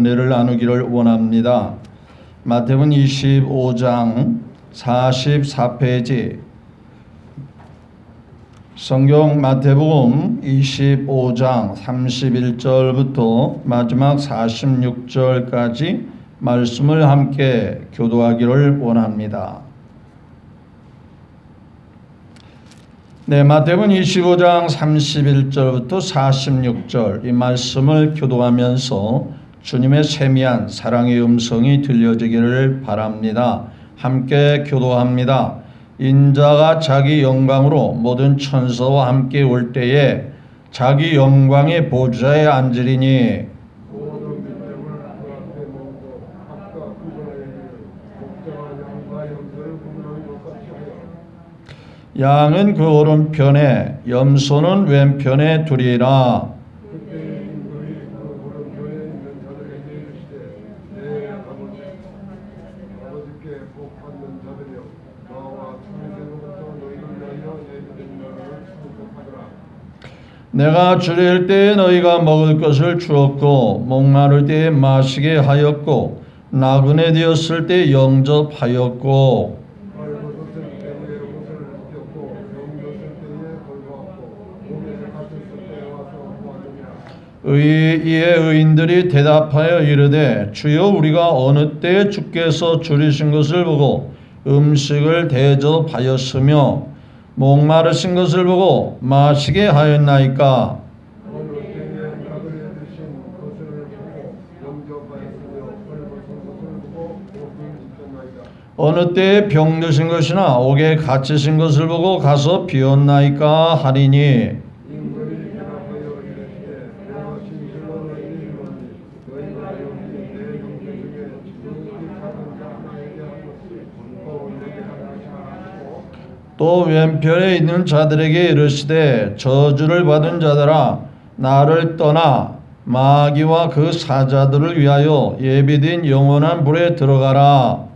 은혜를 나누기를 원합니다. 마태복음 25장 44페이지 성경 마태복음 25장 31절부터 마지막 46절까지 말씀을 함께 교도하기를 원합니다. 네, 마태복음 25장 31절부터 46절 이 말씀을 교도하면서 주님의 세미한 사랑의 음성이 들려지기를 바랍니다. 함께 교도합니다. 인자가 자기 영광으로 모든 천사와 함께 올 때에 자기 영광의 보좌에 앉으리니 양은 그 오른편에 염소는 왼편에 두리라. 내가 주릴 때에 너희가 먹을 것을 주었고 목마를 때에 마시게 하였고 나그네 되었을 때 영접하였고 이에 의인들이 대답하여 이르되 주여 우리가 어느 때에 주께서 줄이신 것을 보고 음식을 대접하였으며 목마르신 것을 보고 마시게 하였나이까. 어느 때에 병드신 것이나 옥에 갇히신 것을 보고 가서 비었나이까 하리니 또 왼편에 있는 자들에게 이르시되 저주를 받은 자들아 나를 떠나 마귀와 그 사자들을 위하여 예비된 영원한 불에 들어가라.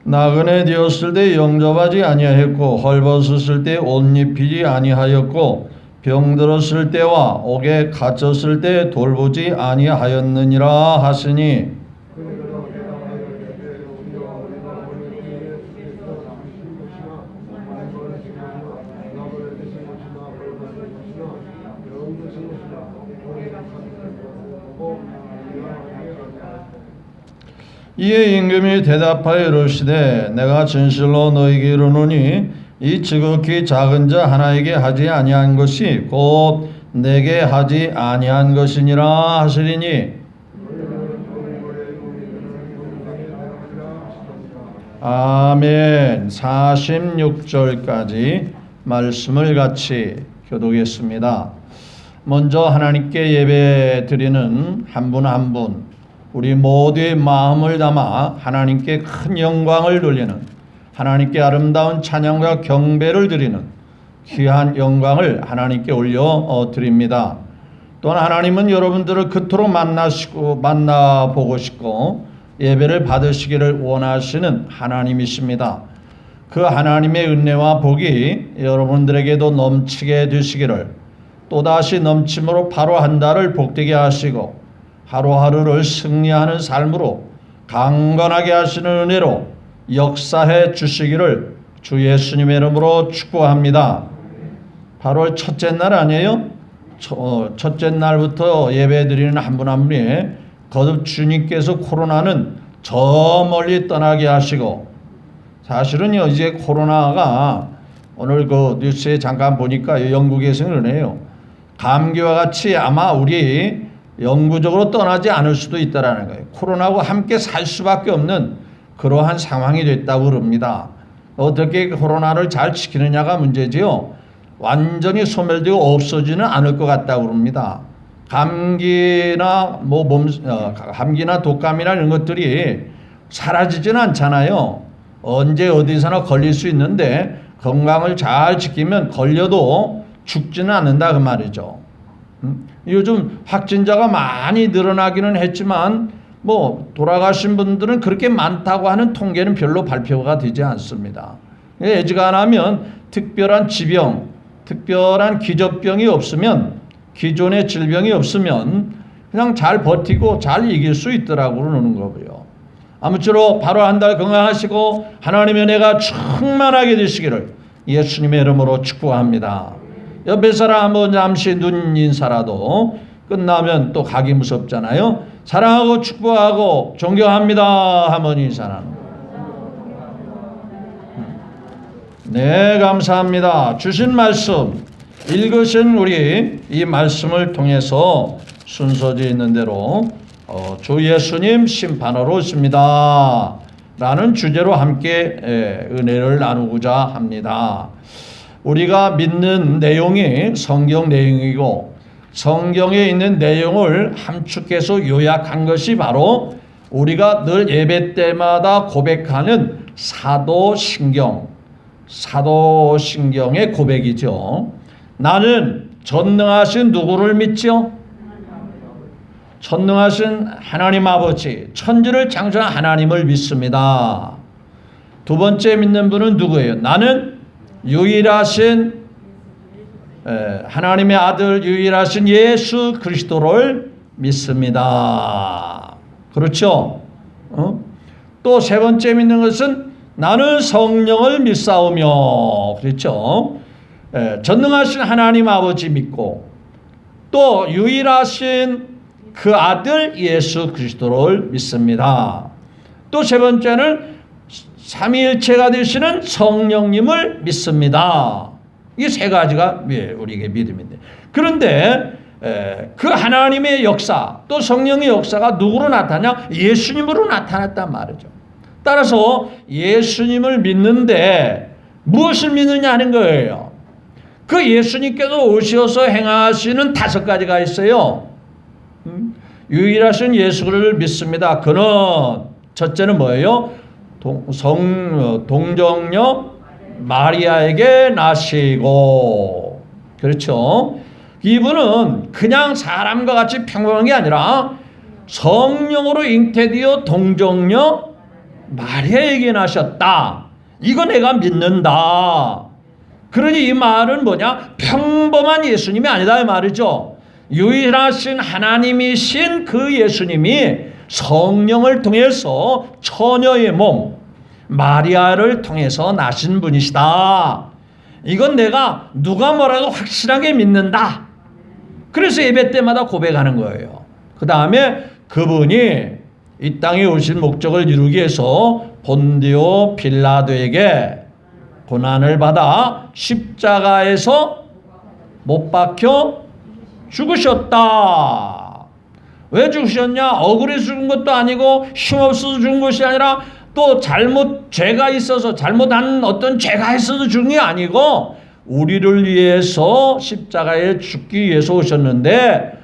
나그네 되었을 때 영접하지 아니하였고 헐벗었을 때 옷 입히지 아니하였고 병들었을 때와 옥에 갇혔을 때 돌보지 아니하였느니라 하시니 이에 임금이 대답하여 이르시되 내가 진실로 너희에게 이르노니 이 지극히 작은 자 하나에게 하지 아니한 것이 곧 내게 하지 아니한 것이니라 하시리니 아멘. 46절까지 말씀을 같이 교독했습니다. 먼저 하나님께 예배 드리는 한 분 한 분 우리 모두의 마음을 담아 하나님께 큰 영광을 돌리는 하나님께 아름다운 찬양과 경배를 드리는 귀한 영광을 하나님께 올려 드립니다. 또한 하나님은 여러분들을 그토록 만나보고 싶고 예배를 받으시기를 원하시는 하나님이십니다. 그 하나님의 은혜와 복이 여러분들에게도 넘치게 되시기를 또다시 넘침으로 바로 한 달을 복되게 하시고 하루하루를 승리하는 삶으로 강건하게 하시는 은혜로 역사해 주시기를 주 예수님의 이름으로 축복합니다. 8월 첫째 날 아니에요? 첫째 날부터 예배 드리는 한 분 한 분이 거듭 주님께서 코로나는 저 멀리 떠나게 하시고 사실은요 이제 코로나가 오늘 그 뉴스에 잠깐 보니까 영국에서는 그러네요. 감기와 같이 아마 우리 영구적으로 떠나지 않을 수도 있다라는 거예요. 코로나하고 함께 살 수밖에 없는 그러한 상황이 됐다고 그럽니다. 어떻게 코로나를 잘 지키느냐가 문제지요. 완전히 소멸되고 없어지는 않을 것 같다고 그럽니다. 감기나 감기나 독감이나 이런 것들이 사라지지는 않잖아요. 언제 어디서나 걸릴 수 있는데 건강을 잘 지키면 걸려도 죽지는 않는다 그 말이죠. 요즘 확진자가 많이 늘어나기는 했지만 돌아가신 분들은 그렇게 많다고 하는 통계는 별로 발표가 되지 않습니다. 애지간하면 특별한 지병, 특별한 기저병이 없으면, 기존의 질병이 없으면 그냥 잘 버티고 잘 이길 수 있더라고 그러는 거고요. 아무쪼록 바로 한 달 건강하시고 하나님의 은혜가 충만하게 되시기를 예수님의 이름으로 축복합니다. 옆에 사람 한번 잠시 눈 인사라도 끝나면 또 가기 무섭잖아요. 사랑하고 축복하고 존경합니다 하면 인사하는 거예요. 네, 감사합니다. 주신 말씀 읽으신 우리 이 말씀을 통해서 순서지 있는 대로 주 예수님 심판하러 오십니다 라는 주제로 함께 은혜를 나누고자 합니다. 우리가 믿는 내용이 성경 내용이고 성경에 있는 내용을 함축해서 요약한 것이 바로 우리가 늘 예배 때마다 고백하는 사도신경의 고백이죠. 나는 전능하신 누구를 믿죠? 전능하신 하나님 아버지, 천지를 창조한 하나님을 믿습니다. 두 번째 믿는 분은 누구예요? 나는 유일하신 하나님의 아들 유일하신 예수 그리스도를 믿습니다. 그렇죠? 또 세 번째 믿는 것은 나는 성령을 믿사오며, 그렇죠? 전능하신 하나님 아버지 믿고 또 유일하신 그 아들 예수 그리스도를 믿습니다. 또 세 번째는 삼위일체가 되시는 성령님을 믿습니다. 이 세 가지가 우리에게 믿음인데, 그런데 그 하나님의 역사 또 성령의 역사가 누구로 나타나냐? 예수님으로 나타났단 말이죠. 따라서 예수님을 믿는데 무엇을 믿느냐 하는 거예요. 그 예수님께서 오셔서 행하시는 5가지가 있어요. 유일하신 예수를 믿습니다. 그는 첫째는 뭐예요? 동정녀 마리아에게 나시고, 그렇죠? 이분은 그냥 사람과 같이 평범한 게 아니라 성령으로 잉태되어 동정녀 마리아에게 나셨다. 이거 내가 믿는다. 그러니 이 말은 뭐냐? 평범한 예수님이 아니다 이 말이죠. 유일하신 하나님이신 그 예수님이 성령을 통해서 처녀의 몸 마리아를 통해서 나신 분이시다. 이건 내가 누가 뭐라도 확실하게 믿는다. 그래서 예배 때마다 고백하는 거예요. 그 다음에 그분이 이 땅에 오신 목적을 이루기 위해서 본디오 빌라도에게 고난을 받아 십자가에서 못 박혀 죽으셨다. 왜 죽으셨냐? 억울해서 죽은 것도 아니고 힘없어서 죽은 것이 아니라 또 죄가 있어서 잘못한 어떤 죄가 있어서 죽은 게 아니고 우리를 위해서 십자가에 죽기 위해서 오셨는데,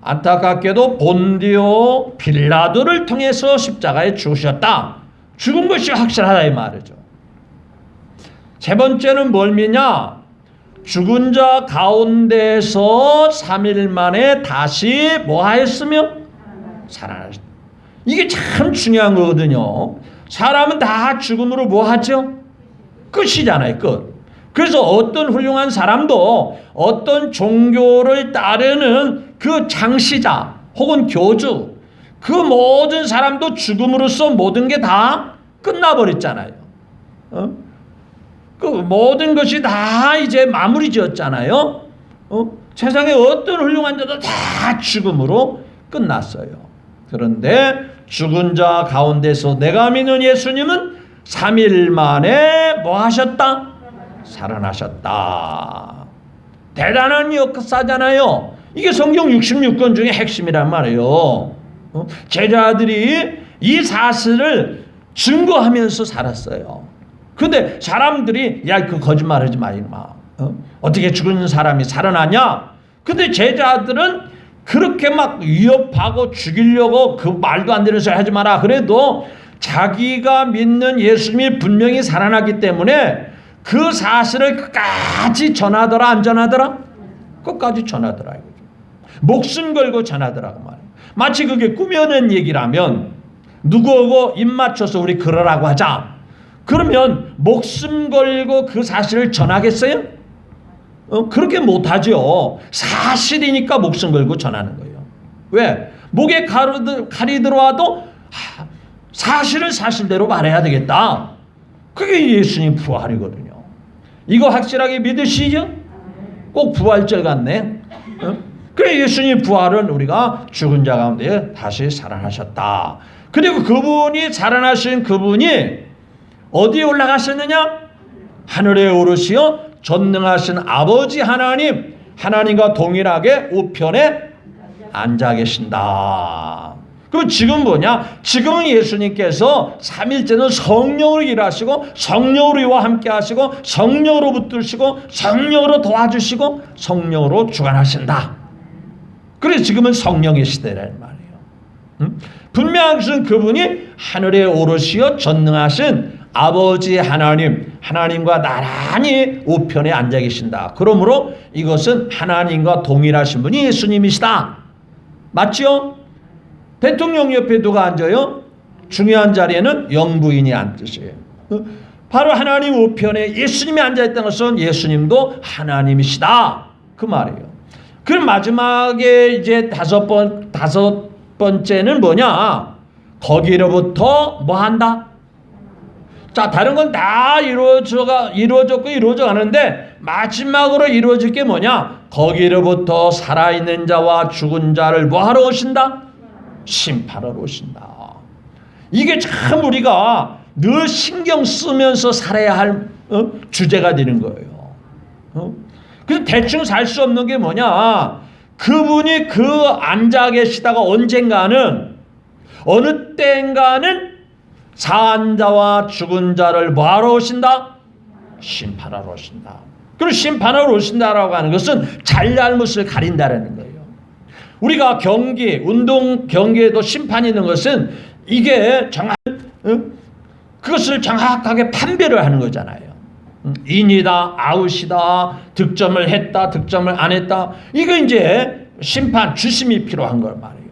안타깝게도 본디오 빌라도를 통해서 십자가에 죽으셨다. 죽은 것이 확실하다 이 말이죠. 세 번째는 뭘 믿냐? 죽은 자 가운데서 3일 만에 다시 뭐 하였으며? 살아나셨다. 이게 참 중요한 거거든요. 사람은 다 죽음으로 뭐 하죠? 끝이잖아요, 끝. 그래서 어떤 훌륭한 사람도 어떤 종교를 따르는 그 창시자 혹은 교주, 그 모든 사람도 죽음으로써 모든 게 다 끝나버렸잖아요. 그 모든 것이 다 이제 마무리 지었잖아요. 세상에 어떤 훌륭한 자도 다 죽음으로 끝났어요. 그런데 죽은 자 가운데서 내가 믿는 예수님은 3일 만에 뭐 하셨다? 살아나셨다. 대단한 역사잖아요. 이게 성경 66권 중에 핵심이란 말이에요. 제자들이 이 사실을 증거하면서 살았어요. 근데 사람들이 야, 그 거짓말하지 마. 어떻게 죽은 사람이 살아나냐? 근데 제자들은 그렇게 막 위협하고 죽이려고 그 말도 안 되는 소리 하지 마라. 그래도 자기가 믿는 예수님이 분명히 살아나기 때문에 그 사실을 끝까지 전하더라 안 전하더라? 끝까지 전하더라. 목숨 걸고 전하더라고 말이야. 마치 그게 꾸며낸 얘기라면 누구하고 입 맞춰서 우리 그러라고 하자. 그러면 목숨 걸고 그 사실을 전하겠어요? 그렇게 못하죠. 사실이니까 목숨 걸고 전하는 거예요. 왜? 목에 칼이 들어와도 사실은 사실대로 말해야 되겠다. 그게 예수님 부활이거든요. 이거 확실하게 믿으시죠? 꼭 부활절 같네. 그래, 예수님 부활은 우리가 죽은 자 가운데 다시 살아나셨다. 그리고 그분이 살아나신 그분이 어디에 올라가셨느냐? 하늘에 오르시어 전능하신 아버지 하나님, 하나님과 동일하게 우편에 앉아 계신다. 그럼 지금 뭐냐? 지금은 예수님께서 3일째는 성령으로 일하시고 성령으로 이와 함께 하시고 성령으로 붙드시고 성령으로 도와주시고 성령으로 주관하신다. 그래서 지금은 성령의 시대란 말이에요. 분명히 그분이 하늘에 오르시어 전능하신 아버지 하나님, 하나님과 나란히 우편에 앉아 계신다. 그러므로 이것은 하나님과 동일하신 분이 예수님이시다. 맞죠? 대통령 옆에 누가 앉아요? 중요한 자리에는 영부인이 앉으세요. 바로 하나님 우편에 예수님이 앉아있다는 것은 예수님도 하나님이시다. 그 말이에요. 그럼 마지막에 이제 다섯 번째는 뭐냐? 거기로부터 뭐 한다? 자, 다른 건 다 이루어졌고 이루어져 가는데 마지막으로 이루어질 게 뭐냐? 거기로부터 살아있는 자와 죽은 자를 뭐 하러 오신다? 심판하러 오신다. 이게 참 우리가 늘 신경 쓰면서 살아야 할 주제가 되는 거예요. 그래서 대충 살 수 없는 게 뭐냐? 그분이 그 앉아 계시다가 언젠가는 어느 때인가는 사한 자와 죽은 자를 뭐하러 오신다? 심판하러 오신다. 그리고 심판하러 오신다라고 하는 것은 잘잘못을 가린다라는 거예요. 우리가 운동 경기에도 심판이 있는 것은 이게 그것을 정확하게 판별을 하는 거잖아요. 인이다, 아웃이다, 득점을 했다, 득점을 안 했다. 이거 이제 심판, 주심이 필요한 걸 말이에요.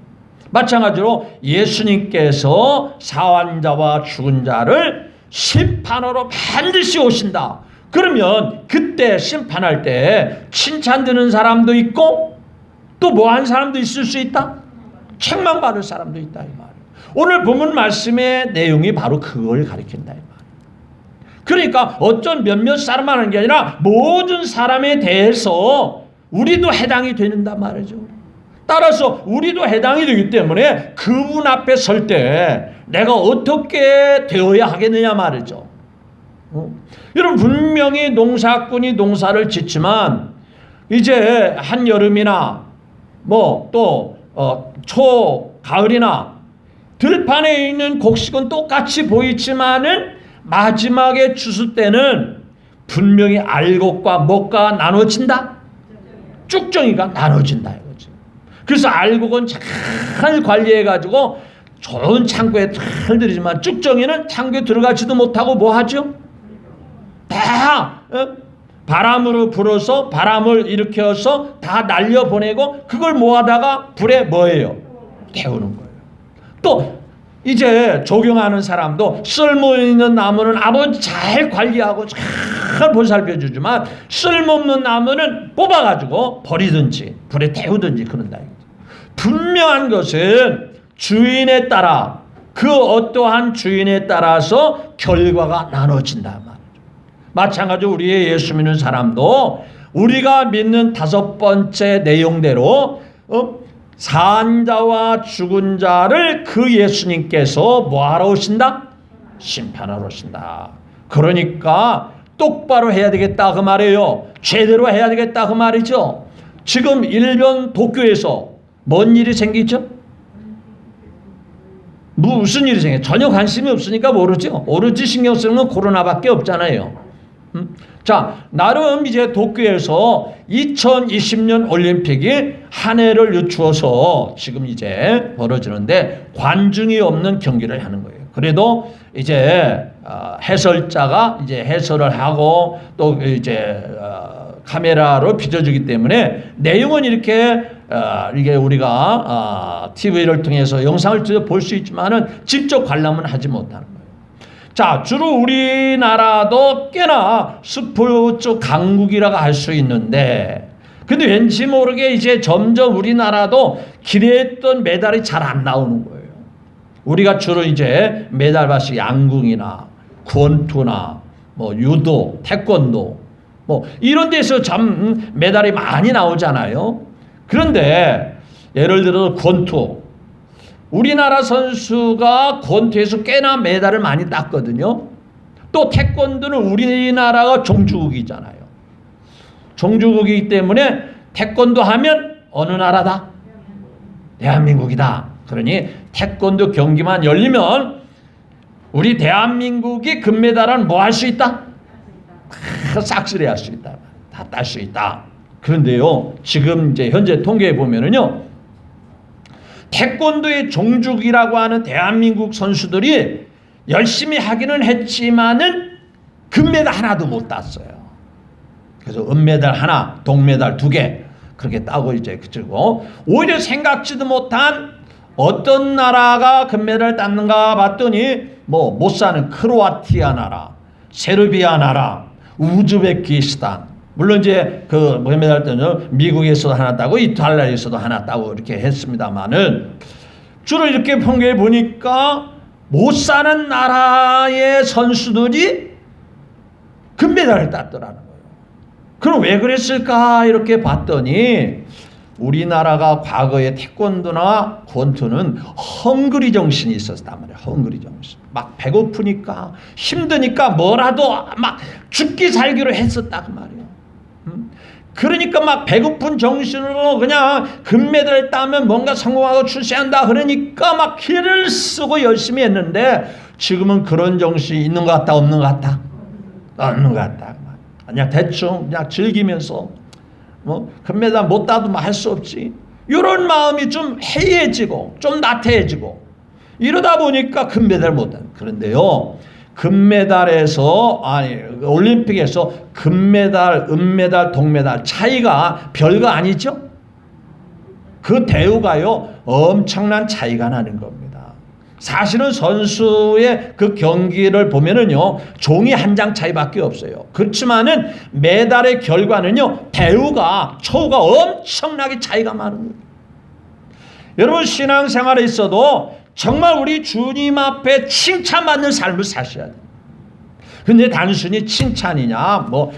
마찬가지로 예수님께서 사한 자와 죽은 자를 심판하러 반드시 오신다. 그러면 그때 심판할 때 칭찬 드는 사람도 있고 또 뭐 한 사람도 있을 수 있다? 책망받을 사람도 있다 이 말이에요. 오늘 본문 말씀의 내용이 바로 그걸 가리킨다 이 말이에요. 그러니까 어떤 몇몇 사람 하는 게 아니라 모든 사람에 대해서 우리도 해당이 되는다 말이죠. 따라서 우리도 해당이 되기 때문에 그분 앞에 설 때 내가 어떻게 되어야 하겠느냐 말이죠. 여러분 분명히 농사꾼이 농사를 짓지만 이제 한여름이나 뭐 또 초가을이나 들판에 있는 곡식은 똑같이 보이지만은 마지막에 추수 때는 분명히 알곡과 뭐가 나눠진다? 쭉정이가 나눠진다 이거지. 그래서 알곡은 잘 관리해가지고 좋은 창고에 잘 들이지만 쭉정이는 창고에 들어가지도 못하고 뭐 하죠? 다 바람으로 불어서 바람을 일으켜서 다 날려보내고 그걸 모아다가 불에 뭐예요? 태우는 거예요. 또 이제 조경하는 사람도 쓸모있는 나무는 아버지 잘 관리하고 잘 보살펴주지만 쓸모없는 나무는 뽑아가지고 버리든지 불에 태우든지 그런다. 분명한 것은 주인에 따라 그 어떠한 주인에 따라서 결과가 나눠진단 말이죠. 마찬가지로 우리의 예수 믿는 사람도 우리가 믿는 다섯 번째 내용대로 사한 자와 죽은 자를 그 예수님께서 뭐하러 오신다? 심판하러 오신다. 그러니까 똑바로 해야 되겠다 그 말이에요. 제대로 해야 되겠다 그 말이죠. 지금 일본 도쿄에서 뭔 일이 생기죠? 무슨 일이 생겨요? 전혀 관심이 없으니까 모르죠. 오로지 신경 쓰는 건 코로나밖에 없잖아요. 자, 나름 이제 도쿄에서 2020년 올림픽이 한 해를 늦추어서 지금 이제 벌어지는데 관중이 없는 경기를 하는 거예요. 그래도 이제 해설자가 이제 해설을 하고 또 이제 카메라로 빚어주기 때문에 내용은 이렇게 이게 우리가 TV를 통해서 영상을 볼 수 있지만은 직접 관람은 하지 못하는 거예요. 자, 주로 우리나라도 꽤나 스포츠 강국이라고 할 수 있는데, 근데 왠지 모르게 이제 점점 우리나라도 기대했던 메달이 잘 안 나오는 거예요. 우리가 주로 이제 메달 봤을 양궁이나 권투나 뭐 유도, 태권도 뭐 이런 데서 참 메달이 많이 나오잖아요. 그런데 예를 들어 권투, 우리나라 선수가 권투에서 꽤나 메달을 많이 땄거든요. 또 태권도는 우리나라가 종주국이잖아요. 종주국이기 때문에 태권도 하면 어느 나라다? 대한민국이다. 그러니 태권도 경기만 열리면 우리 대한민국이 금메달은 뭐 할 수 있다? 싹쓸이 할 수 있다. 다 딸 수 있다. 그런데요, 지금 이제 현재 통계에 보면은요, 태권도의 종주국이라고 하는 대한민국 선수들이 열심히 하기는 했지만은 금메달 하나도 못 땄어요. 그래서 은메달 하나, 동메달 2개 그렇게 따고 이제 그치고, 오히려 생각지도 못한 어떤 나라가 금메달 땄는가 봤더니 뭐 못 사는 크로아티아 나라, 세르비아 나라, 우즈베키스탄, 물론 이제 그 금메달 때는 미국에서도 하나 따고 이탈리아에서도 하나 따고 이렇게 했습니다만은, 주로 이렇게 통계해 보니까 못 사는 나라의 선수들이 금메달을 땄더라는 거예요. 그럼 왜 그랬을까 이렇게 봤더니, 우리나라가 과거에 태권도나 권투는 헝그리 정신이 있었단 말이에요. 헝그리 정신. 막 배고프니까 힘드니까 뭐라도 막 죽기 살기로 했었다 그 말이에요. 그러니까 막 배고픈 정신으로 그냥 금메달을 따면 뭔가 성공하고 출세한다 그러니까 막 기를 쓰고 열심히 했는데, 지금은 그런 정신이 있는 것 같다 없는 것 같다? 없는 것 같다. 그냥 대충 그냥 즐기면서 뭐 금메달 못 따도 뭐 할 수 없지, 이런 마음이 좀 해이해지고 좀 나태해지고 이러다 보니까 금메달 못 따. 그런데요, 금메달에서 올림픽에서 금메달, 은메달, 동메달 차이가 별거 아니죠? 그 대우가요 엄청난 차이가 나는 겁니다. 사실은 선수의 그 경기를 보면은요 종이 한 장 차이밖에 없어요. 그렇지만은 메달의 결과는요 대우가, 처우가 엄청나게 차이가 많은 거예요. 여러분, 신앙생활에 있어도 정말 우리 주님 앞에 칭찬받는 삶을 사셔야 돼요. 근데 단순히 칭찬이냐, 뭐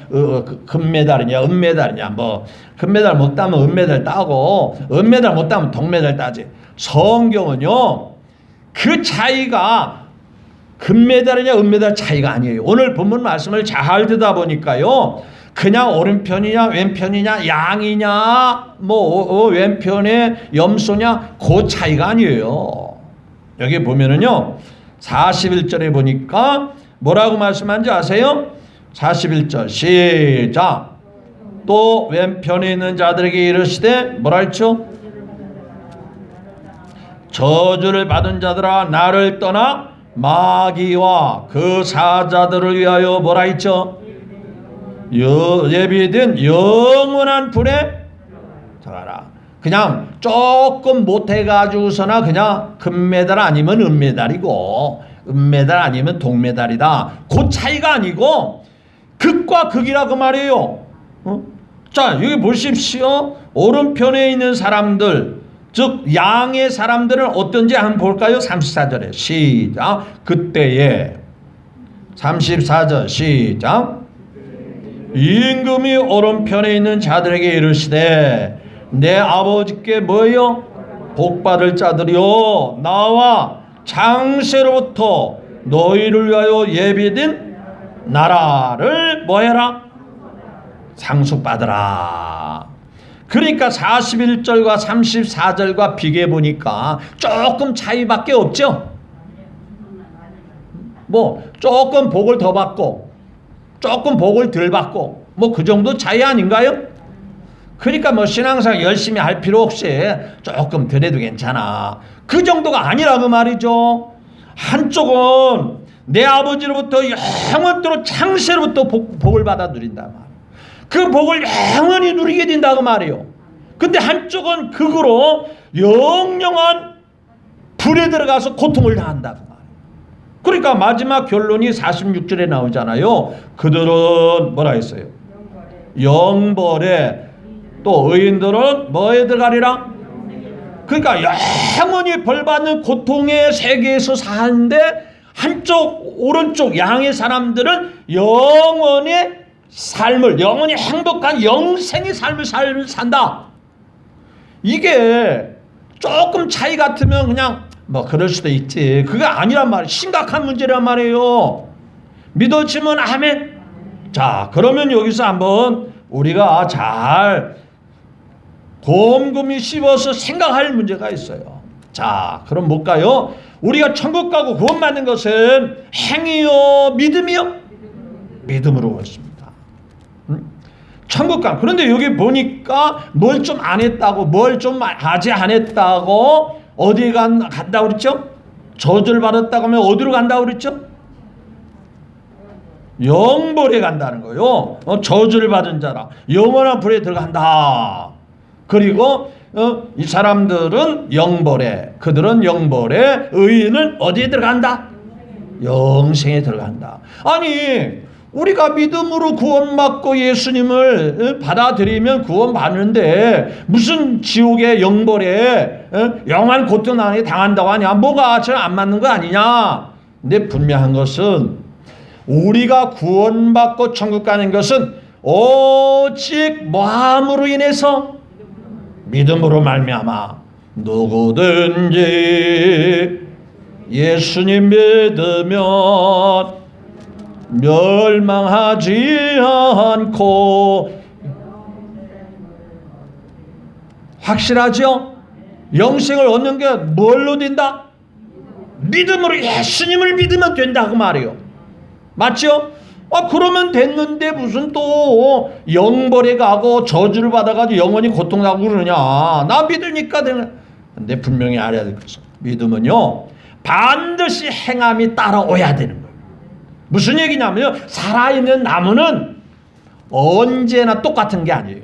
금메달이냐, 은메달이냐, 뭐 금메달 못 따면 은메달 따고 은메달 못 따면 동메달 따지. 성경은요 그 차이가 금메달이냐 은메달 차이가 아니에요. 오늘 본문 말씀을 잘 듣다 보니까요, 그냥 오른편이냐 왼편이냐 양이냐 뭐 왼편에 염소냐 그 차이가 아니에요. 여기 보면은요 41절에 보니까 뭐라고 말씀한지 아세요? 41절 시작. 또 왼편에 있는 자들에게 이르시되 뭐라 했죠? 저주를 받은 자들아 나를 떠나 마귀와 그 사자들을 위하여 뭐라 했죠? 예비된 영원한 불에 들어가라. 그냥 조금 못해가지고서나 그냥 금메달 아니면 은메달이고 은메달 아니면 동메달이다, 그 차이가 아니고 극과 극이라고 말이에요. 자, 여기 보십시오. 오른편에 있는 사람들, 즉 양의 사람들은 어떤지 한번 볼까요? 34절에 시작. 그때에 34절 시작. 임금이 오른편에 있는 자들에게 이르시되 내 아버지께 뭐요? 복받을 자들이요 나와 창세로부터 너희를 위하여 예비된 나라를 뭐해라? 상속받으라. 그러니까 41절과 34절과 비교해 보니까 조금 차이밖에 없죠. 뭐 조금 복을 더 받고 조금 복을 덜 받고 뭐 그 정도 차이 아닌가요? 그러니까 뭐 신앙생활 열심히 할 필요 없이 조금 덜 해도 괜찮아, 그 정도가 아니라고 말이죠. 한쪽은 내 아버지로부터 영원토록 창세로부터 복을 받아 누린다 말, 그 복을 영원히 누리게 된다고 말이에요. 근데 한쪽은 극으로 영영한 불에 들어가서 고통을 당한다고 말이에요. 그러니까 마지막 결론이 46절에 나오잖아요. 그들은 뭐라 했어요? 영벌에, 또 의인들은 뭐에 들어가리라? 그러니까 영원히 벌받는 고통의 세계에서 사는데, 한쪽 오른쪽 양의 사람들은 영원히 삶을, 영원히 행복한 영생의 삶을 산다. 이게 조금 차이 같으면 그냥 뭐 그럴 수도 있지, 그게 아니란 말이에요. 심각한 문제란 말이에요. 믿어지면 아멘. 자, 그러면 여기서 한번 우리가 잘 곰곰이 씹어서 생각할 문제가 있어요. 자, 그럼 뭘까요? 우리가 천국 가고 구원받는 것은 행위요, 믿음이요? 믿음으로 그렇습니다. 천국 가. 그런데 여기 보니까 뭘 좀 안 했다고, 뭘 좀 아직 안 했다고, 어디 간다고 그랬죠? 저주를 받았다고 하면 어디로 간다고 그랬죠? 영벌에 간다는 거예요. 저주를 받은 자라 영원한 불에 들어간다. 그리고 이 사람들은 영벌에, 그들은 영벌에, 의인은 어디에 들어간다? 영생에 들어간다. 아니, 우리가 믿음으로 구원받고 예수님을 받아들이면 구원받는데 무슨 지옥의 영벌에 영원한 고통당하게 당한다고 하냐? 뭐가 잘 안 맞는 거 아니냐? 근데 분명한 것은 우리가 구원받고 천국 가는 것은 오직 뭐함으로 인해서? 믿음으로 말미암아. 누구든지 예수님 믿으면 멸망하지 않고, 확실하죠? 영생을 얻는 게 뭘로 된다? 믿음으로, 예수님을 믿으면 된다 그 말이에요. 맞죠? 그러면 됐는데 무슨 또 영벌에 가고 저주를 받아가지고 영원히 고통하고 그러냐? 나 믿으니까 되는. 근데 분명히 알아야 될 것은, 믿음은요 반드시 행함이 따라오야 되는 거예요. 무슨 얘기냐면, 살아있는 나무는 언제나 똑같은 게 아니에요.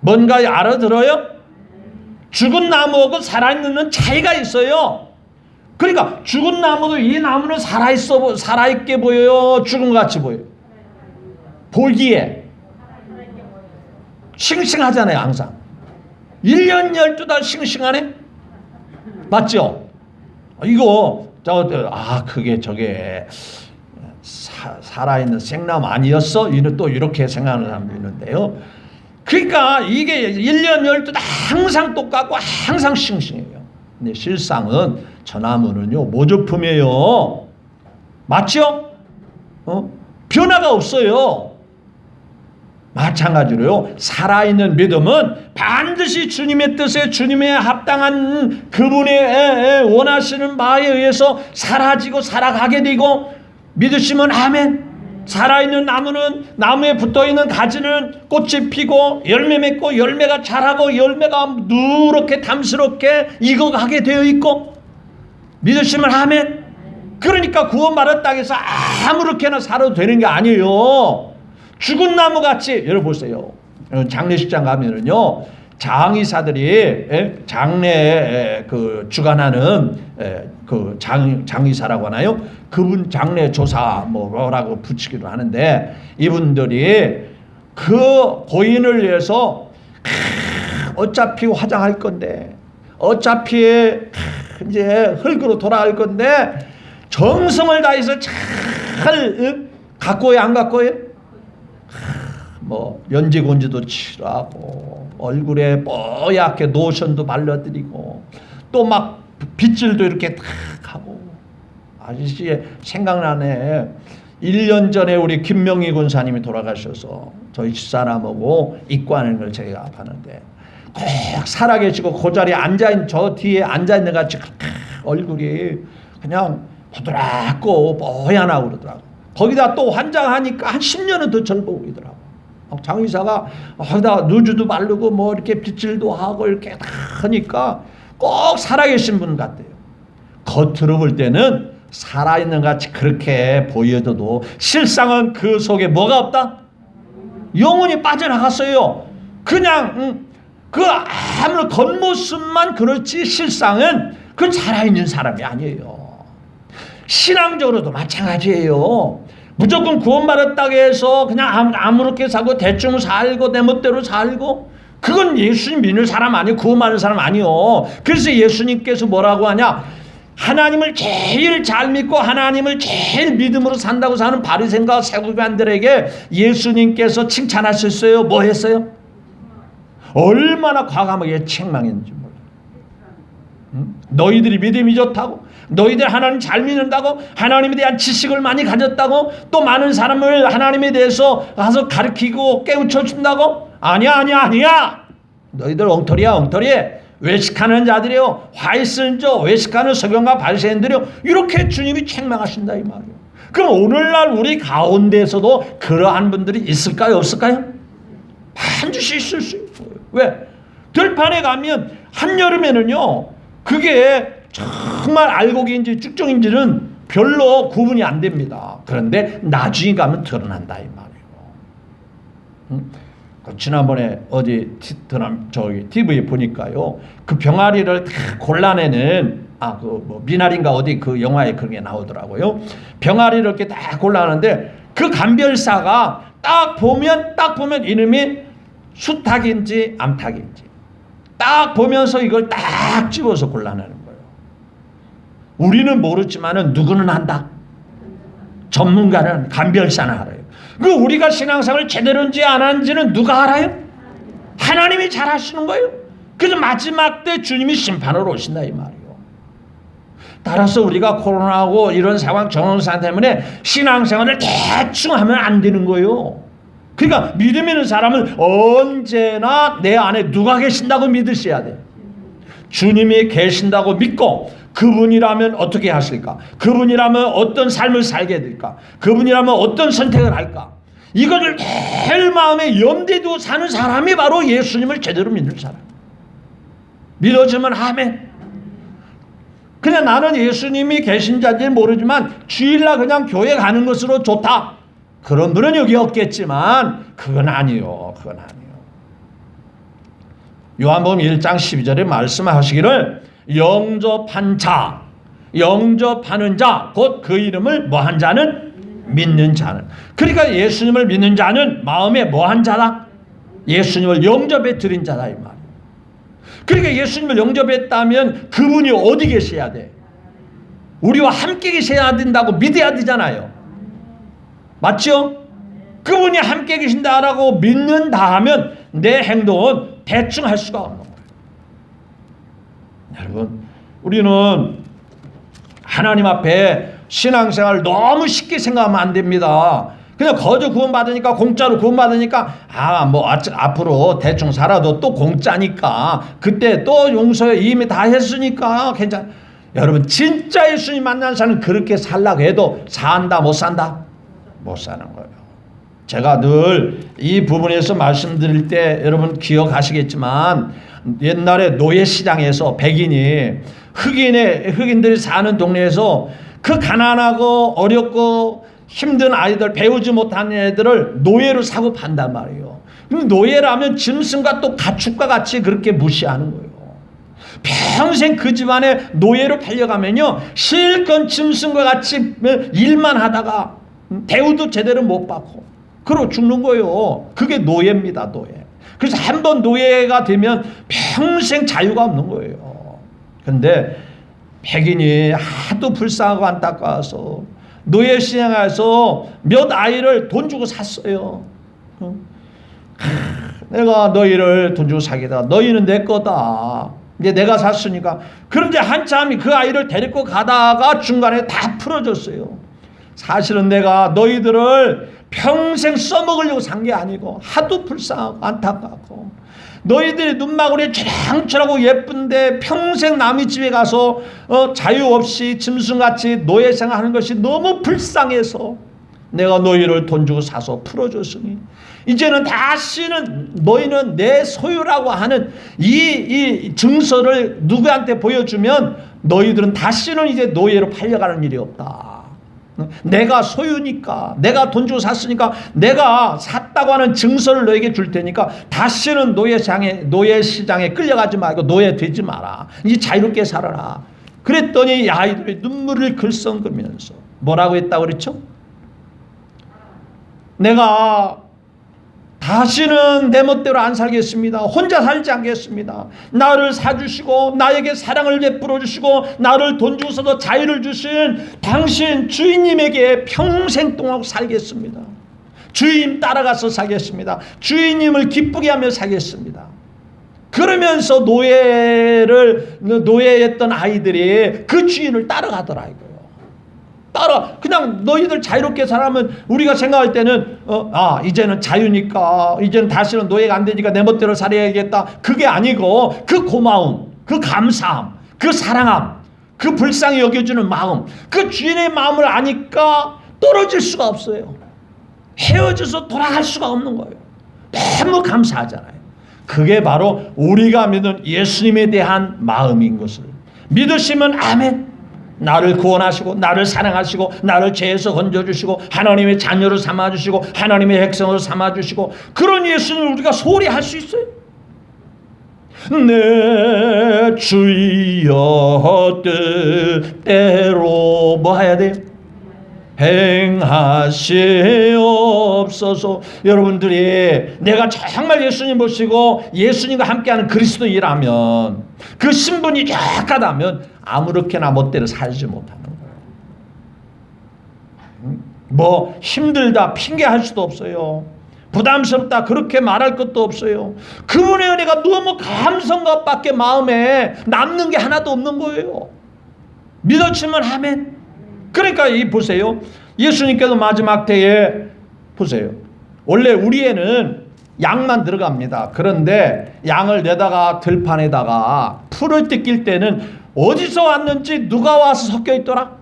뭔가 알아들어요? 죽은 나무하고 살아있는 차이가 있어요. 그러니까 죽은 나무도, 이 나무는 살아있게 보여요? 죽은 것 같이 보여요? 보기에 싱싱하잖아요. 항상 1년 12달 싱싱하네. 맞죠? 이거 그게 저게 살아있는 생나무 아니었어? 또 이렇게 생각하는 사람도 있는데요. 그러니까 이게 1년 12달 항상 똑같고 항상 싱싱해요. 근데 실상은 저 나무는요 모조품이에요. 맞죠? 변화가 없어요. 마찬가지로요, 살아있는 믿음은 반드시 주님의 뜻에, 주님의 합당한 그분의 원하시는 바에 의해서 사라지고 살아가게 되고, 믿으시면 아멘. 살아있는 나무는, 나무에 붙어있는 가지는 꽃이 피고 열매 맺고 열매가 자라고 열매가 누렇게 담스럽게 익어가게 되어 있고, 믿으시면 아멘. 그러니까 구원받았다고 해서 아무렇게나 살아도 되는 게 아니에요. 죽은 나무같이. 여러분 보세요. 장례식장 가면은요, 장의사들이 장례 주관하는 그 장의사라고 하나요? 그분 장례 조사 뭐라고 붙이기도 하는데, 이분들이 그 고인을 위해서 어차피 화장할 건데, 어차피 이제 흙으로 돌아갈 건데 정성을 다해서 잘 가꿔요, 안 가꿔요? 뭐 연지곤지도 칠하고 얼굴에 뽀얗게 로션도 발라드리고 또 막 빗질도 이렇게 탁 하고. 아저씨 생각나네. 1년 전에 우리 김명희 군사님이 돌아가셔서 저희 집사람하고 입관하는 걸 제가 봤는데, 꼭 살아계시고 그 자리에 앉아있는, 저 뒤에 앉아있는 같이 얼굴이 그냥 부드럽고 뽀얀하고 그러더라고. 거기다 또 환장하니까 한 10년은 더 젊어 보이더라고. 장의사가 거기다 누주도 바르고 뭐 이렇게 빗질도 하고 이렇게 하니까 꼭 살아계신 분 같아요. 겉으로 볼 때는 살아있는 같이 그렇게 보여도 실상은 그 속에 뭐가 없다? 영혼이 빠져나갔어요. 그냥 그 아무런 겉모습만 그렇지 실상은 그 살아있는 사람이 아니에요. 신앙적으로도 마찬가지예요. 무조건 구원받았다고 해서 그냥 아무렇게 살고 대충 살고 내 멋대로 살고, 그건 예수님 믿는 사람 아니에요. 구원받는 사람 아니에요. 그래서 예수님께서 뭐라고 하냐, 하나님을 제일 잘 믿고 하나님을 제일 믿음으로 산다고 사는 바리새인과 세리관들에게 예수님께서 칭찬하셨어요. 뭐 했어요? 얼마나 과감하게 책망했는지 몰라요. 너희들이 믿음이 좋다고, 너희들 하나님 잘 믿는다고, 하나님에 대한 지식을 많이 가졌다고, 또 많은 사람을 하나님에 대해서 가서 가르치고 깨우쳐 준다고? 아니야. 너희들 엉터리. 외식하는 자들이요, 화이슬죠, 외식하는 서경과 바리새인들이요, 이렇게 주님이 책망하신다 이 말이에요. 그럼 오늘날 우리 가운데에서도 그러한 분들이 있을까요, 없을까요? 반드시 있을 수 있어요. 왜? 들판에 가면 한여름에는요, 그게 정말 알곡인지 쭉정인지는 별로 구분이 안 됩니다. 그런데 나중에 가면 드러난다 이 말이에요. 지난번에 어디 TV에 보니까요, 그 병아리를 다 골라내는 미나리인가 어디 그 영화에 그런 게 나오더라고요. 병아리를 이렇게 다 골라내는데 그 감별사가 딱 보면 이름이 수탉인지 암탉인지 딱 보면서 이걸 딱 집어서 골라내는 거예요. 우리는 모르지만은 누구는 안다. 전문가는, 감별사는 알아요. 그 우리가 신앙생활을 제대로 한지 안 한지는 누가 알아요? 하나님이 잘 하시는 거예요. 그래서 마지막 때 주님이 심판으로 오신다 이 말이에요. 따라서 우리가 코로나하고 이런 상황, 정황상 때문에 신앙생활을 대충 하면 안 되는 거예요. 그러니까 믿음 있는 사람은 언제나 내 안에 누가 계신다고 믿으셔야 돼요. 주님이 계신다고 믿고, 그분이라면 어떻게 하실까? 그분이라면 어떤 삶을 살게 될까? 그분이라면 어떤 선택을 할까? 이것을 늘 마음에 염두에 두고 사는 사람이 바로 예수님을 제대로 믿는 사람. 믿어주면 아멘. 그냥 나는 예수님이 계신 자인지 모르지만 주일날 그냥 교회 가는 것으로 좋다, 그런 분은 여기 없겠지만 그건 아니요. 요한복음 1장 12절에 말씀하시기를 영접하는 자, 곧 그 이름을 뭐한 자는? 믿는 자는. 그러니까 예수님을 믿는 자는 마음에 뭐한 자다? 예수님을 영접해 드린 자다 이 말. 그러니까 예수님을 영접했다면 그분이 어디 계셔야 돼? 우리와 함께 계셔야 된다고 믿어야 되잖아요. 맞죠? 그분이 함께 계신다라고 믿는다 하면 내 행동은 대충 할 수가 없는 거예요. 여러분, 우리는 하나님 앞에 신앙생활을 너무 쉽게 생각하면 안 됩니다. 그냥 거저 구원받으니까, 공짜로 구원받으니까 앞으로 대충 살아도 또 공짜니까, 그때 또 용서해 이미 다 했으니까 괜찮아. 여러분, 진짜 예수님 만난 사람은 그렇게 살라고 해도 산다 못 산다? 못 사는 거예요. 제가 늘 이 부분에서 말씀드릴 때 여러분 기억하시겠지만, 옛날에 노예시장에서 백인이 흑인들이 사는 동네에서 그 가난하고 어렵고 힘든 아이들, 배우지 못한 애들을 노예로 사고 판단 말이에요. 노예라면 짐승과 또 가축과 같이 그렇게 무시하는 거예요. 평생 그 집안에 노예로 팔려가면요, 실컷 짐승과 같이 일만 하다가 대우도 제대로 못 받고 그러고 죽는 거예요. 그게 노예입니다, 노예. 그래서 한번 노예가 되면 평생 자유가 없는 거예요. 근데 백인이 하도 불쌍하고 안타까워서 노예 시장에서 몇 아이를 돈 주고 샀어요. 내가 너희를 돈 주고 사겠다. 너희는 내 거다. 이제 내가 샀으니까. 그런데 한참이 그 아이를 데리고 가다가 중간에 다 풀어줬어요. 사실은 내가 너희들을 평생 써먹으려고 산 게 아니고 하도 불쌍하고 안타깝고 너희들이 눈망울이 초랑초랑하고 예쁜데 평생 남의 집에 가서 자유 없이 짐승같이 노예 생활하는 것이 너무 불쌍해서 내가 너희를 돈 주고 사서 풀어줬으니 이제는 다시는 너희는 내 소유라고 하는 이 증서를 누구한테 보여주면 너희들은 다시는 이제 노예로 팔려가는 일이 없다. 내가 소유니까, 내가 돈 주고 샀으니까, 내가 샀다고 하는 증서를 너에게 줄 테니까 다시는 노예 시장에 끌려가지 말고 노예 되지 마라. 이제 자유롭게 살아라. 그랬더니 이 아이들이 눈물을 글썽거리면서 뭐라고 했다고 그랬죠? 내가 다시는 내 멋대로 안 살겠습니다. 혼자 살지 않겠습니다. 나를 사주시고 나에게 사랑을 베풀어 주시고 나를 돈 주셔서 자유를 주신 당신 주인님에게 평생 동안 살겠습니다. 주인 따라가서 살겠습니다. 주인님을 기쁘게 하며 살겠습니다. 그러면서 노예했던 아이들이 그 주인을 따라가더라고요. 그냥 너희들 자유롭게 살아면 우리가 생각할 때는 이제는 자유니까 이제는 다시는 노예가 안 되니까 내 멋대로 살아야겠다. 그게 아니고 그 고마움, 그 감사함, 그 사랑함, 그 불쌍히 여겨주는 마음, 그 주인의 마음을 아니까 떨어질 수가 없어요. 헤어져서 돌아갈 수가 없는 거예요. 너무 감사하잖아요. 그게 바로 우리가 믿는 예수님에 대한 마음인 것을 믿으시면 아멘. 나를 구원하시고 나를 사랑하시고 나를 죄에서 건져주시고 하나님의 자녀로 삼아주시고 하나님의 백성으로 삼아주시고 그런 예수님을 우리가 소홀히 할 수 있어요. 내 주여 뜻대로 뭐 해야 돼요? 행하시옵소서. 여러분들이 내가 정말 예수님 모시고 예수님과 함께하는 그리스도인이라면 그 신분이 약하다면 아무렇게나 멋대로 살지 못하는 거예요. 뭐 힘들다 핑계할 수도 없어요. 부담스럽다 그렇게 말할 것도 없어요. 그분의 은혜가 너무 감성값밖에 마음에 남는 게 하나도 없는 거예요. 믿어지면 아멘. 그러니까 보세요. 예수님께서 마지막 때에 보세요. 원래 우리에는 양만 들어갑니다. 그런데 양을 내다가 들판에다가 풀을 뜯길 때는 어디서 왔는지 누가 와서 섞여 있더라?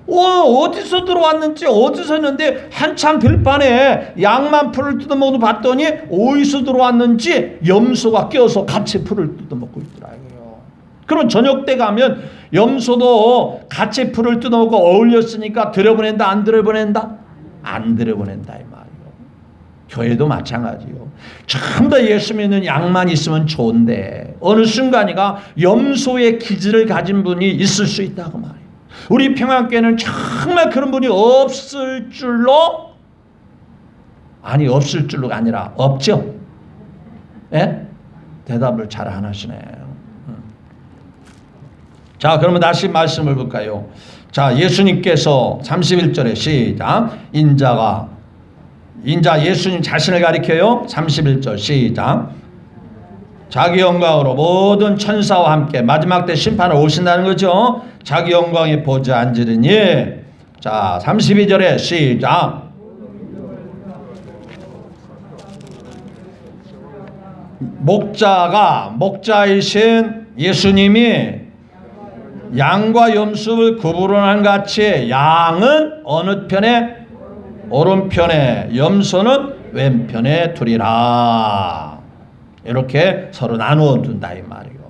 어디서 들어왔는지 어디서 했는데 한참 들판에 양만 풀을 뜯어먹고 봤더니 어디서 들어왔는지 염소가 껴서 같이 풀을 뜯어먹고 있더라고요. 그럼 저녁 때 가면 염소도 같이 풀을 뜯어먹고 어울렸으니까 들여보낸다 안 들여보낸다? 안 들여보낸다 이 말이에요. 교회도 마찬가지요. 전부 다 예수 믿는 양만 있으면 좋은데 어느 순간이가 염소의 기질을 가진 분이 있을 수 있다고 말이에요. 우리 평안교회는 정말 그런 분이 없을 줄로 없을 줄로가 아니라 없죠. 예? 대답을 잘 안 하시네요. 자, 그러면 다시 말씀을 볼까요? 자, 예수님께서 31절에 시작. 인자 예수님 자신을 가리켜요. 31절 시작. 자기 영광으로 모든 천사와 함께 마지막 때 심판을 오신다는 거죠. 자기 영광에 보좌 앉으리니. 자, 32절에 시작. 목자이신 예수님이 양과 염소를 구분한 같이 양은 어느 편에? 오른편에, 염소는 왼편에 두리라. 이렇게 서로 나누어 둔다 이 말이에요.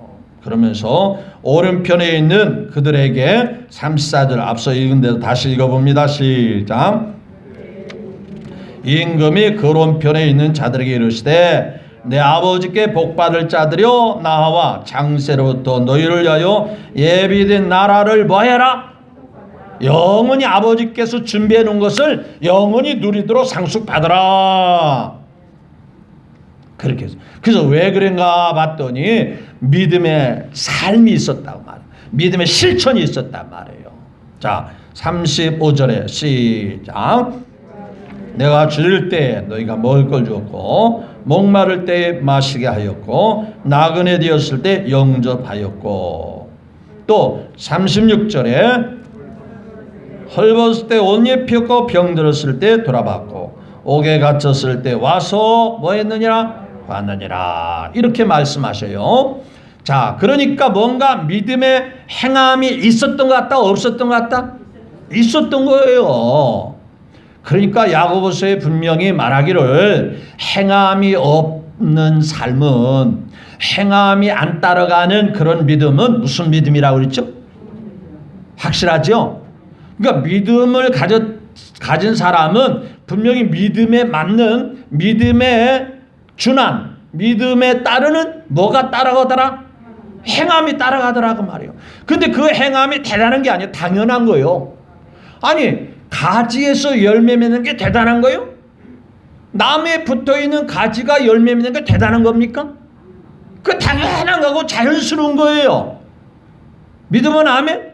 그러면서 오른편에 있는 그들에게 34절 앞서 읽은 대로 다시 읽어봅니다. 시작. 임금이 그 오른편에 있는 자들에게 이르시되 내 아버지께 복받을 자들이여 나와 창세로부터 너희를 위하여 예비된 나라를 뭐해라? 영원히 아버지께서 준비해 놓은 것을 영원히 누리도록 상속받으라. 그렇게 해서 그래서 왜 그런가 봤더니 믿음의 삶이 있었다고 말이에요. 믿음의 실천이 있었단 말이에요. 자, 35절에 시작. 내가 줄일 때 너희가 먹을 걸 주었고 목마를 때에 마시게 하였고 나그네 되었을 때 영접하였고 또 36절에 헐벗을 때 옷 입혔고 병들었을 때 돌아봤고 옥에 갇혔을 때 와서 뭐 했느니라? 봤느니라. 이렇게 말씀하셔요. 자, 그러니까 뭔가 믿음의 행함이 있었던 것 같다? 없었던 것 같다? 있었던 거예요. 그러니까 야고보서에 분명히 말하기를 행함이 없는 삶은 행함이 안 따라가는 그런 믿음은 무슨 믿음이라고 그랬죠? 확실하죠? 그러니까 믿음을 가진 사람은 분명히 믿음에 맞는 믿음에 준한 믿음에 따르는 뭐가 따라가더라? 행함이 따라가더라고 말이에요. 근데 그 행함이 대단한 게 아니에요. 당연한 거예요. 아니, 가지에서 열매 맺는 게 대단한 거예요? 나무에 붙어있는 가지가 열매 맺는 게 대단한 겁니까? 그 당연한 거고 자연스러운 거예요. 믿으면 아멘?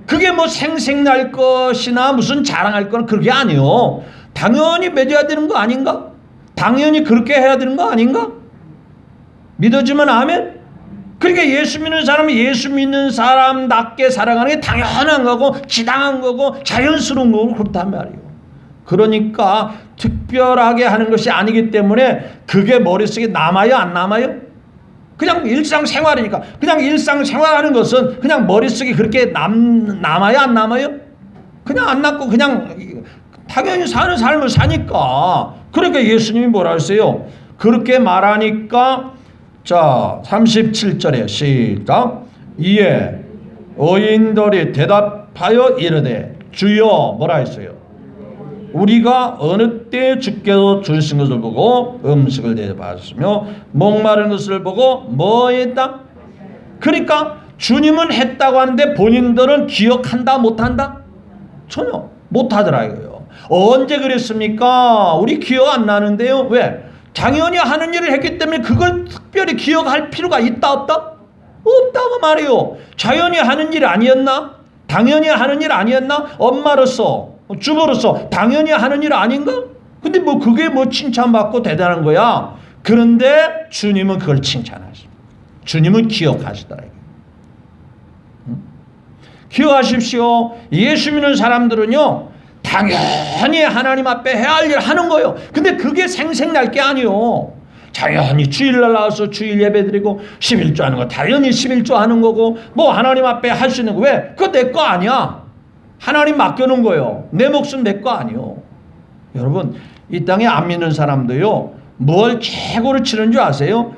그게 뭐 생색날 것이나 무슨 자랑할 거나 그게 아니에요. 당연히 맺어야 되는 거 아닌가? 당연히 그렇게 해야 되는 거 아닌가? 믿어지면 아멘? 그러니까 예수 믿는 사람은 예수 믿는 사람답게 살아가는 게 당연한 거고 지당한 거고 자연스러운 거고 그렇단 말이에요. 그러니까 특별하게 하는 것이 아니기 때문에 그게 머릿속에 남아요, 안 남아요? 그냥 일상생활이니까. 그냥 일상생활하는 것은 그냥 머릿속에 그렇게 남아요, 안 남아요? 그냥 안 남고 그냥 당연히 사는 삶을 사니까. 그러니까 예수님이 뭐라 했어요? 그렇게 말하니까 자 37절에 시작. 이에 의인들이 대답하여 이르되 주여 뭐라 했어요? 우리가 어느 때 주께서 주신 것을 보고 음식을 대접하셨으며 목마른 것을 보고 뭐 했다? 그러니까 주님은 했다고 하는데 본인들은 기억한다 못한다? 전혀 못하더라 이거요. 언제 그랬습니까? 우리 기억 안 나는데요. 왜? 당연히 하는 일을 했기 때문에 그걸 특별히 기억할 필요가 있다 없다? 없다고 말이에요. 자연히 하는 일 아니었나? 당연히 하는 일 아니었나? 엄마로서 주부로서 당연히 하는 일 아닌가? 근데 뭐 그게 뭐 칭찬받고 대단한 거야. 그런데 주님은 그걸 칭찬하십니다. 주님은 기억하시더라고요. 기억하십시오. 예수 믿는 사람들은요 당연히 하나님 앞에 해야 할 일 하는 거예요. 근데 그게 생색날 게 아니에요. 당연히 주일날 나와서 주일 예배 드리고 11조 하는 거 당연히 11조 하는 거고 뭐 하나님 앞에 할 수 있는 거 왜? 그거 내 거 아니야. 하나님 맡겨놓은 거예요. 내 목숨 내 거 아니에요. 여러분 이 땅에 안 믿는 사람도요 뭘 최고로 치는 줄 아세요?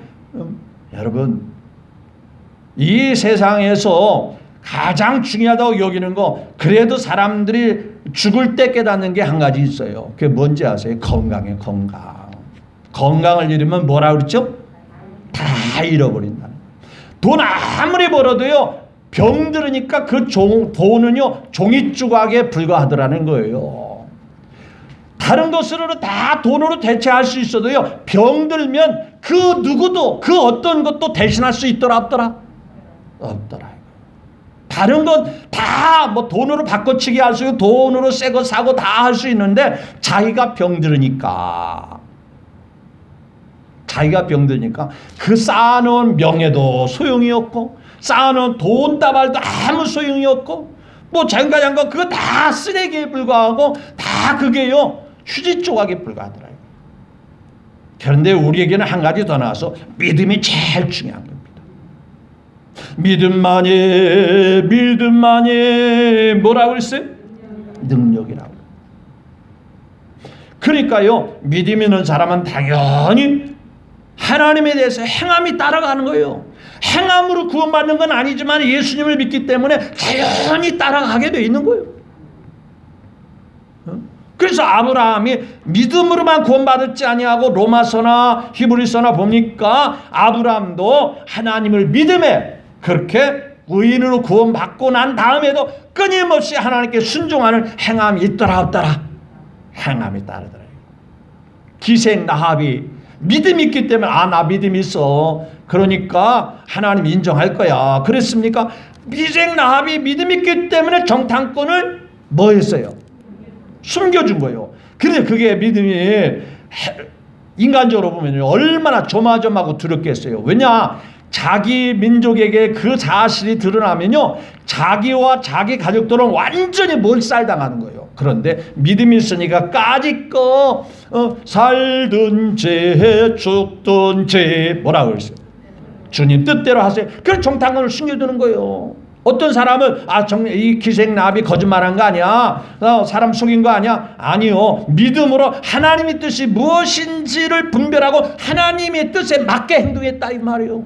여러분 이 세상에서 가장 중요하다고 여기는 거 그래도 사람들이 죽을 때 깨닫는 게 한 가지 있어요. 그게 뭔지 아세요? 건강이에요. 건강을 잃으면 뭐라 그랬죠? 다 잃어버린다. 돈 아무리 벌어도요 병 들으니까 그 돈은요 종이 조각에 불과하더라는 거예요. 다른 것으로 다 돈으로 대체할 수 있어도요 병 들면 그 누구도 그 어떤 것도 대신할 수 있더라 없더라? 없더라. 다른 건 다 뭐 돈으로 바꿔치기 할 수 있고 돈으로 새 거 사고 다 할 수 있는데 자기가 병들으니까 그 쌓아놓은 명예도 소용이 없고 쌓아놓은 돈다발도 아무 소용이 없고 뭐 장가장가 그거 다 쓰레기에 불과하고 다 그게요 휴지 조각에 불과하더라고요. 그런데 우리에게는 한 가지 더 나와서 믿음이 제일 중요한 겁니다. 믿음만이 뭐라고 그랬어요? 능력이라고. 그러니까요 믿음 있는 사람은 당연히 하나님에 대해서 행함이 따라가는 거예요. 행함으로 구원받는 건 아니지만 예수님을 믿기 때문에 자연히 따라가게 돼 있는 거예요. 그래서 아브라함이 믿음으로만 구원받았지 아니하고 로마서나 히브리서나 보니까 아브라함도 하나님을 믿음에 그렇게 의인으로 구원받고 난 다음에도 끊임없이 하나님께 순종하는 행함이 있더라 없더라? 행함이 따르더라고요. 기생 라합이 믿음이 있기 때문에 나 믿음 있어. 그러니까 하나님 인정할 거야. 그랬습니까? 기생 라합이 믿음 있기 때문에 정탐꾼을 뭐 했어요? 숨겨준 거예요. 근데 그게 믿음이 인간적으로 보면 얼마나 조마조마하고 두렵겠어요. 왜냐? 자기 민족에게 그 사실이 드러나면요 자기와 자기 가족들은 완전히 몰살당하는 거예요. 그런데 믿음이 있으니까 까짓거 살든지 죽든지 뭐라고 그랬어요? 주님 뜻대로 하세요. 그래서 정탐꾼을 숨겨두는 거예요. 어떤 사람은 이 기생나비 거짓말한 거 아니야? 사람 속인 거 아니야? 아니요. 믿음으로 하나님의 뜻이 무엇인지를 분별하고 하나님의 뜻에 맞게 행동했다 이 말이에요.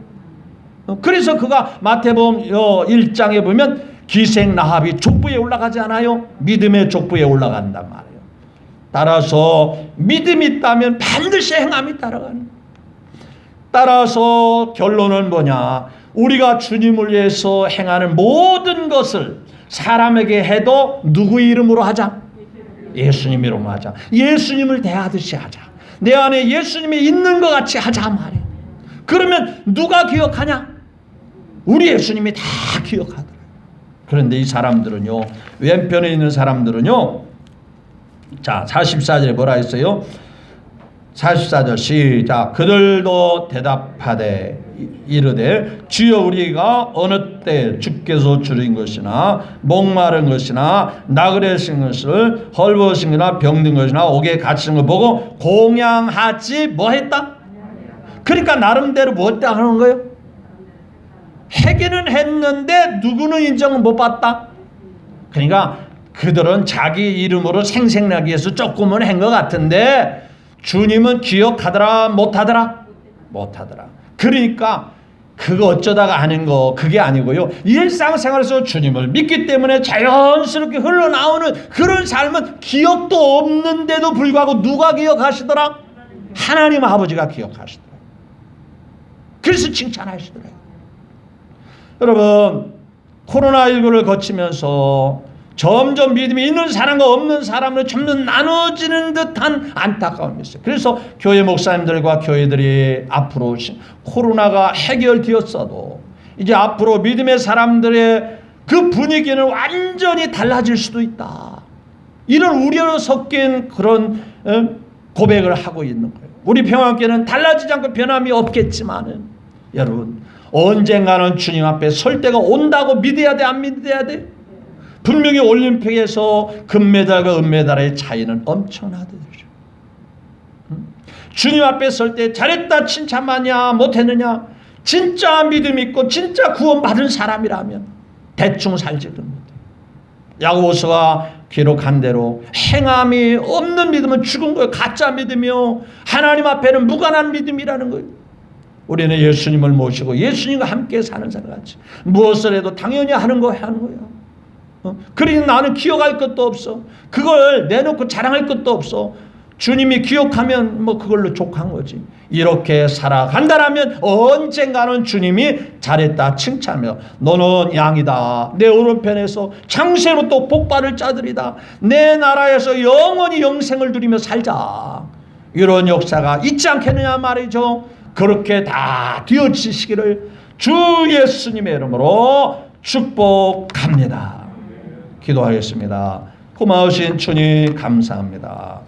그래서 그가 마태복음 1장에 보면 기생라합이 족부에 올라가지 않아요? 믿음의 족부에 올라간단 말이에요. 따라서 믿음이 있다면 반드시 행함이 따라가는. 따라서 결론은 뭐냐? 우리가 주님을 위해서 행하는 모든 것을 사람에게 해도 누구 이름으로 하자? 예수님 이름으로 하자. 예수님을 대하듯이 하자. 내 안에 예수님이 있는 것 같이 하자 말이에요. 그러면 누가 기억하냐? 우리 예수님이 다 기억하더라. 그런데 이 사람들은요, 왼편에 있는 사람들은요, 자 44절에 뭐라 했어요? 44절 시작. 그들도 대답하되 이르되 주여 우리가 어느 때 주께서 줄인 것이나 목마른 것이나 나그네신 것을 헐벗은 것이나 병든 것이나 옥에 갇힌 걸 보고 공양하지 뭐했다? 그러니까 나름대로 뭐 했다 하는 거예요? 하기는 했는데 누구는 인정을 못 받다? 그러니까 그들은 자기 이름으로 생색나기 위해서 조금은 한 것 같은데 주님은 기억하더라 못하더라? 못하더라. 그러니까 그거 어쩌다가 하는 거 그게 아니고요. 일상생활에서 주님을 믿기 때문에 자연스럽게 흘러나오는 그런 삶은 기억도 없는데도 불구하고 누가 기억하시더라? 하나님 아버지가 기억하시더라. 그래서 칭찬하시더라고요. 여러분 코로나19를 거치면서 점점 믿음이 있는 사람과 없는 사람으로 점점 나눠지는 듯한 안타까움이 있어요. 그래서 교회 목사님들과 교회들이 앞으로 코로나가 해결되었어도 이제 앞으로 믿음의 사람들의 그 분위기는 완전히 달라질 수도 있다. 이런 우려로 섞인 그런 고백을 하고 있는 거예요. 우리 평안교회는 달라지지 않고 변함이 없겠지만은 여러분 언젠가는 주님 앞에 설 때가 온다고 믿어야 돼, 안 믿어야 돼? 분명히 올림픽에서 금메달과 은메달의 차이는 엄청나더죠. 주님 앞에 설 때 잘했다 칭찬하냐 못했느냐, 진짜 믿음 있고 진짜 구원받은 사람이라면 대충 살지도 못해. 야고보서가 기록한 대로 행함이 없는 믿음은 죽은 거예요. 가짜 믿음이요. 하나님 앞에는 무관한 믿음이라는 거예요. 우리는 예수님을 모시고 예수님과 함께 사는 사람 같이 무엇을 해도 당연히 하는 거 하는 거야. 그러니 나는 기억할 것도 없어. 그걸 내놓고 자랑할 것도 없어. 주님이 기억하면 뭐 그걸로 족한 거지. 이렇게 살아간다라면 언젠가는 주님이 잘했다 칭찬하며 너는 양이다. 내 오른편에서 창세로 또 복받을 자들이다. 내 나라에서 영원히 영생을 누리며 살자. 이런 역사가 있지 않겠느냐 말이죠. 그렇게 다 되어지시기를 주 예수님의 이름으로 축복합니다. 기도하겠습니다. 고마우신 주님 감사합니다.